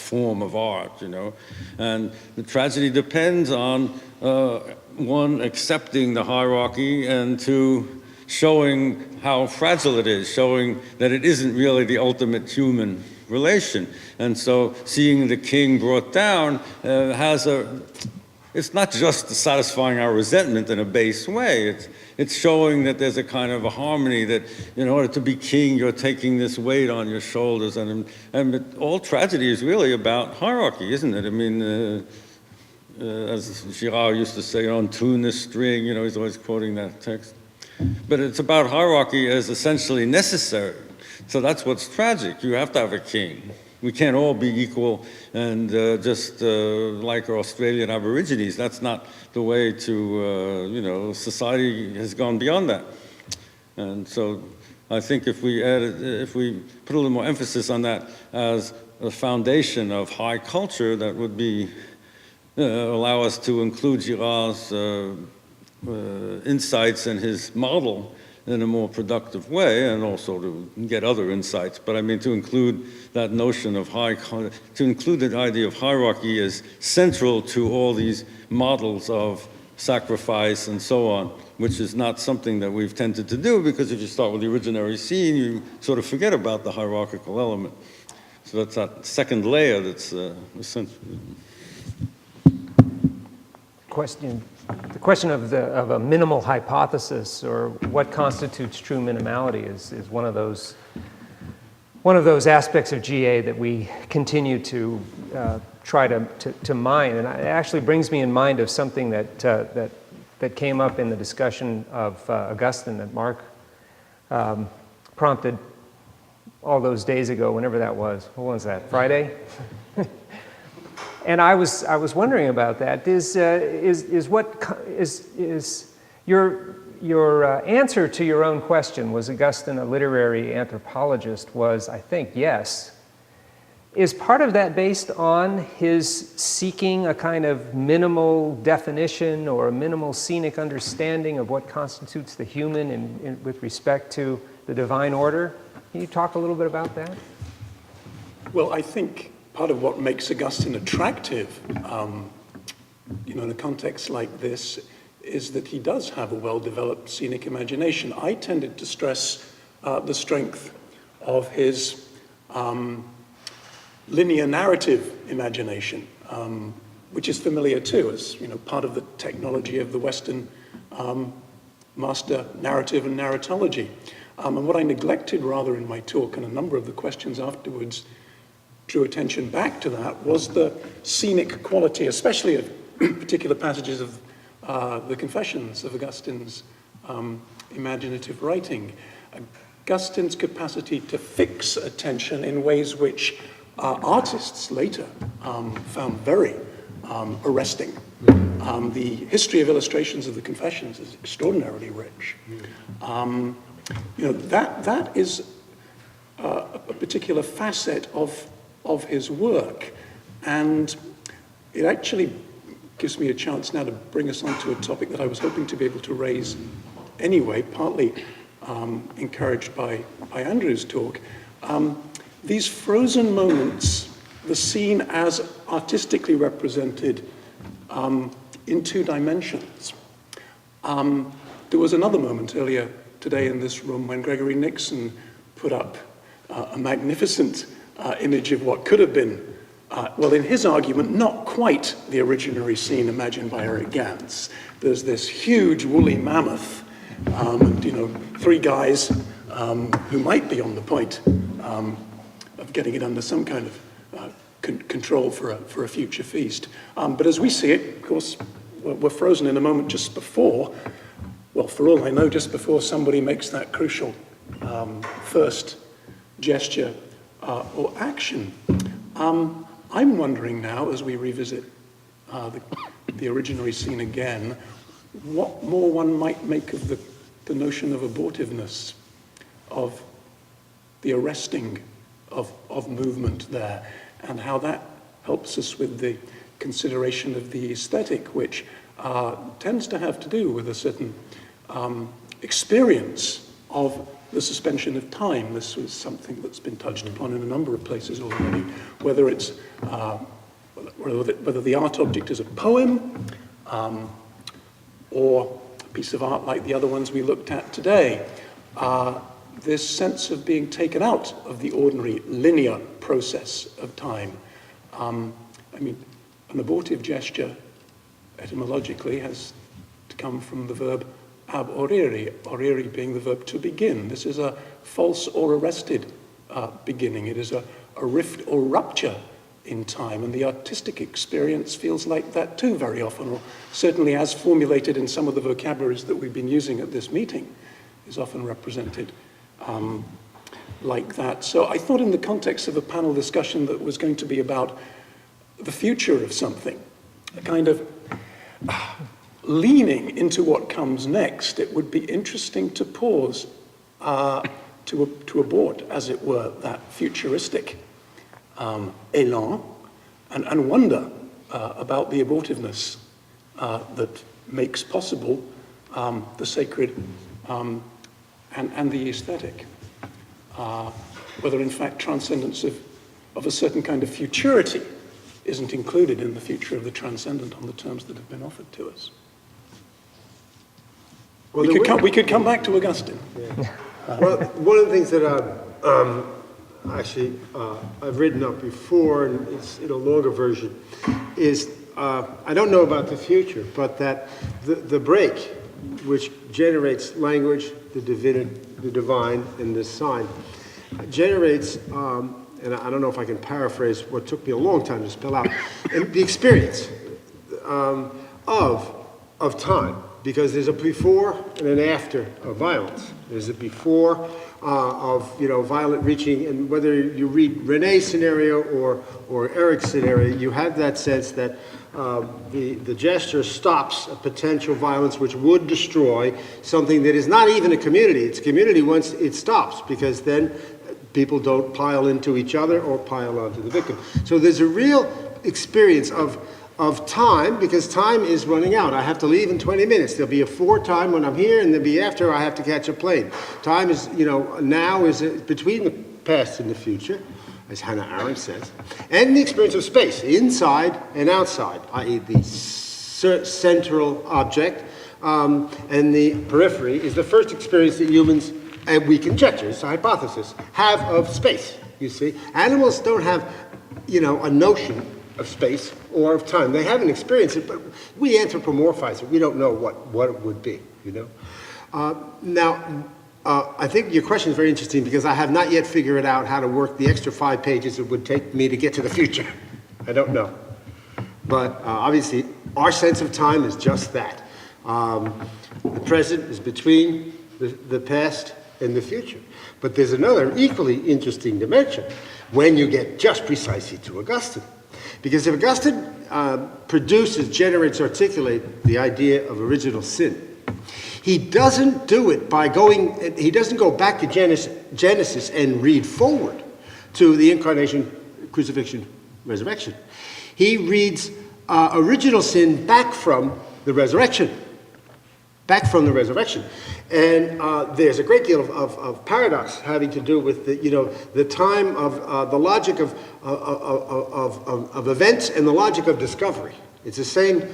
form of art, you know. And the tragedy depends on, one, accepting the hierarchy, and two, showing how fragile it is, showing that it isn't really the ultimate human relation. And so seeing the king brought down it's not just satisfying our resentment in a base way. It's showing that there's a kind of a harmony, that in order to be king, you're taking this weight on your shoulders. And all tragedy is really about hierarchy, isn't it? I mean, as Girard used to say, untune the string, you know, he's always quoting that text. But it's about hierarchy as essentially necessary. So that's what's tragic. You have to have a king. We can't all be equal and just like our Australian Aborigines. That's not the way to, you know, society has gone beyond that. And so I think if we put a little more emphasis on that as a foundation of high culture, that would be, allow us to include Girard's insights and his model in a more productive way, and also to get other insights. But I mean, to include that notion of to include the idea of hierarchy as central to all these models of sacrifice and so on, which is not something that we've tended to do, because if you start with the originary scene, you sort of forget about the hierarchical element. So that's that second layer that's essential. The question of a minimal hypothesis, or what constitutes true minimality, is one of those aspects of GA that we continue to try to mine. And it actually brings me in mind of something that came up in the discussion of Augustine that Mark prompted all those days ago, whenever that was. What was that, Friday? And I was wondering about that. Is your answer to your own question, was Augustine a literary anthropologist, was, I think, yes. Is part of that based on his seeking a kind of minimal definition or a minimal scenic understanding of what constitutes the human with respect to the divine order? Can you talk a little bit about that? Well, I think part of what makes Augustine attractive, in a context like this, is that he does have a well-developed scenic imagination. I tended to stress the strength of his linear narrative imagination, which is familiar too, as part of the technology of the Western master narrative and narratology. And what I neglected rather in my talk, and a number of the questions afterwards drew attention back to that, was the scenic quality, especially of particular passages of the Confessions of Augustine's imaginative writing. Augustine's capacity to fix attention in ways which artists later found very arresting. The history of illustrations of the Confessions is extraordinarily rich. That is a particular facet of his work, and it actually gives me a chance now to bring us on to a topic that I was hoping to be able to raise anyway, partly encouraged by Andrew's talk. These frozen moments, the scene as artistically represented in two dimensions. There was another moment earlier today in this room when Gregory Nixon put up a magnificent image of what could have been, well, in his argument, not quite the originary scene imagined by Eric Gans. There's this huge woolly mammoth, and three guys who might be on the point of getting it under some kind of control for a future feast. But as we see it, of course, we're frozen in a moment just before, well, for all I know, just before somebody makes that crucial first gesture or action. I'm wondering now, as we revisit the originary scene again, what more one might make of the notion of abortiveness, of the arresting of movement there, and how that helps us with the consideration of the aesthetic, which tends to have to do with a certain experience of the suspension of time. This was something that's been touched upon in a number of places already, whether it's whether the art object is a poem or a piece of art like the other ones we looked at today. This sense of being taken out of the ordinary linear process of time. I mean, an abortive gesture, etymologically, has to come from the verb ab oriri, oriri being the verb to begin. This is a false or arrested beginning. It is a rift or rupture in time, and the artistic experience feels like that too very often, or certainly as formulated in some of the vocabularies that we've been using at this meeting, is often represented like that. So I thought in the context of a panel discussion that was going to be about the future of something, a kind of leaning into what comes next, it would be interesting to pause, to abort, as it were, that futuristic elan, and wonder about the abortiveness that makes possible the sacred and the aesthetic. Whether in fact transcendence of a certain kind of futurity isn't included in the future of the transcendent on the terms that have been offered to us. Well, we could come back to Augustine. Yeah. Well, one of the things that I've written up before, and it's in a longer version, is I don't know about the future, but that the break, which generates language, the divine, and the sign, generates, and I don't know if I can paraphrase what took me a long time to spell out, and the experience of time. Because there's a before and an after of violence. There's a before of violent reaching, and whether you read René's scenario or Eric's scenario, you have that sense that the gesture stops a potential violence which would destroy something that is not even a community. It's a community once it stops, because then people don't pile into each other or pile onto the victim. So there's a real experience of time, because time is running out. I have to leave in 20 minutes. There'll be a before time when I'm here, and there'll be after I have to catch a plane. Time is, now is between the past and the future, as Hannah Arendt says, and the experience of space, inside and outside, i.e. the central object, and the periphery is the first experience that humans, and we conjecture, it's a hypothesis, have of space, you see. Animals don't have, a notion of space or of time. They haven't experienced it, but we anthropomorphize it. We don't know what it would be, Now, I think your question is very interesting, because I have not yet figured out how to work the extra 5 pages it would take me to get to the future. I don't know. But obviously, our sense of time is just that. The present is between the past and the future. But there's another equally interesting dimension when you get just precisely to Augustine. Because if Augustine generates, articulates the idea of original sin, he doesn't do it by he doesn't go back to Genesis and read forward to the incarnation, crucifixion, resurrection. He reads original sin back from the resurrection. And there's a great deal of paradox having to do with the time of the logic of events and the logic of discovery. It's the same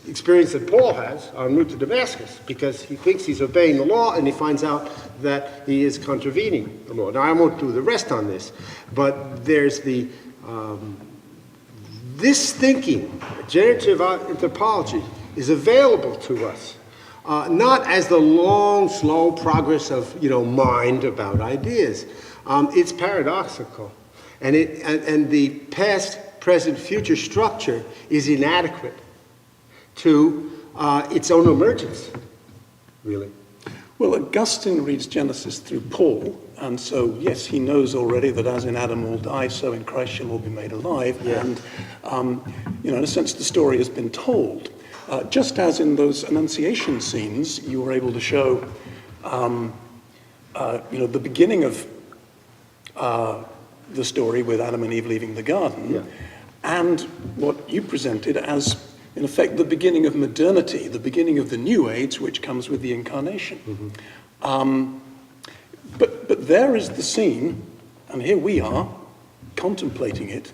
experience that Paul has en route to Damascus, because he thinks he's obeying the law and he finds out that he is contravening the law. Now, I won't do the rest on this, but there's this thinking, generative anthropology, is available to us. Not as the long, slow progress of mind about ideas. It's paradoxical, and the past, present, future structure is inadequate to its own emergence, really. Well, Augustine reads Genesis through Paul, and so yes, he knows already that as in Adam all die, so in Christ shall all be made alive. Yeah. And in a sense, the story has been told. Just as in those Annunciation scenes, you were able to show, the beginning of the story with Adam and Eve leaving the garden, yeah, and what you presented as, in effect, the beginning of modernity, the beginning of the New Age, which comes with the Incarnation. Mm-hmm. But there is the scene, and here we are contemplating it.